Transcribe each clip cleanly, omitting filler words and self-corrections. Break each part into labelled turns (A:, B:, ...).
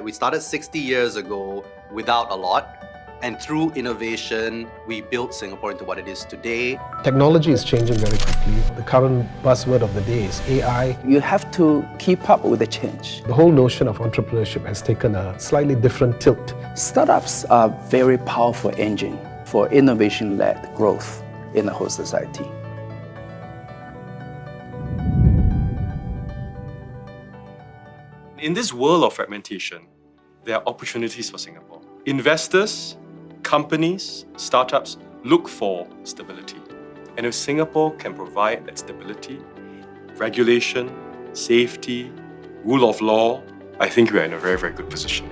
A: We started 60 years ago without a lot, and through innovation, we built Singapore into what it is today.
B: Technology is changing very quickly. The current buzzword of the day is AI.
C: You have to keep up with the change.
B: The whole notion of entrepreneurship has taken a slightly different tilt.
C: Startups are a very powerful engine for innovation-led growth in the whole society.
D: In this world of fragmentation, there are opportunities for Singapore. Investors, companies, startups look for stability. And if Singapore can provide that stability, regulation, safety, rule of law, I think we are in a very, very good position.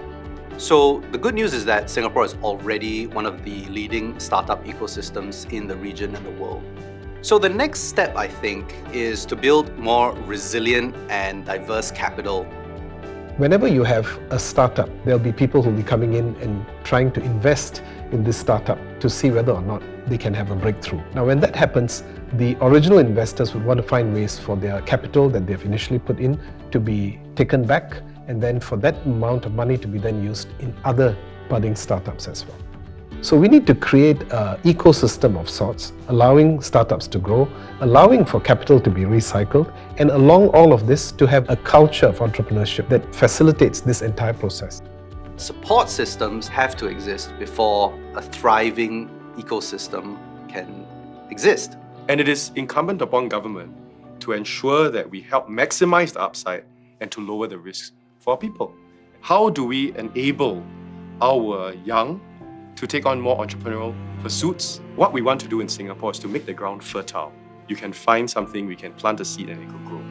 A: So the good news is that Singapore is already one of the leading startup ecosystems in the region and the world. So the next step, I think, is to build more resilient and diverse capital.
B: Whenever you have a startup, there'll be people who'll be coming in and trying to invest in this startup to see whether or not they can have a breakthrough. Now, when that happens, the original investors would want to find ways for their capital that they've initially put in to be taken back, and then for that amount of money to be then used in other budding startups as well. So we need to create an ecosystem of sorts, allowing startups to grow, allowing for capital to be recycled, and along all of this to have a culture of entrepreneurship that facilitates this entire process.
A: Support systems have to exist before a thriving ecosystem can exist.
D: And it is incumbent upon government to ensure that we help maximize the upside and to lower the risks for our people. How do we enable our young to take on more entrepreneurial pursuits? What we want to do in Singapore is to make the ground fertile. You can find something, we can plant a seed and it could grow.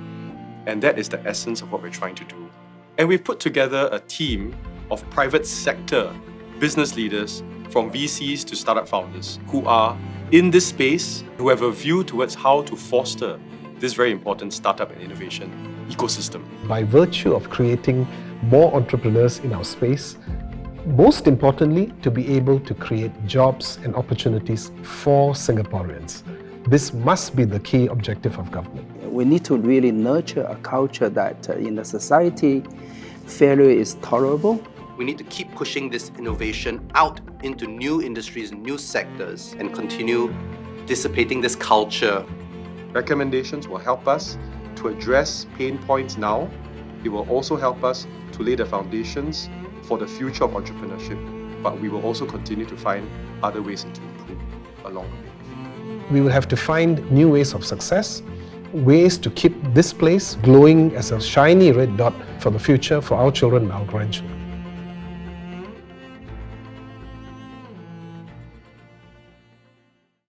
D: And that is the essence of what we're trying to do. And we've put together a team of private sector business leaders from VCs to startup founders who are in this space, who have a view towards how to foster this very important startup and innovation ecosystem.
B: By virtue of creating more entrepreneurs in our space, most importantly, to be able to create jobs and opportunities for Singaporeans. This must be the key objective of government.
C: We need to really nurture a culture that in the society, failure is tolerable.
A: We need to keep pushing this innovation out into new industries, new sectors, and continue dissipating this culture.
D: Recommendations will help us to address pain points now. It will also help us to lay the foundations for the future of entrepreneurship, but we will also continue to find other ways to improve along the way.
B: We will have to find new ways of success, ways to keep this place glowing as a shiny red dot for the future for our children and our grandchildren.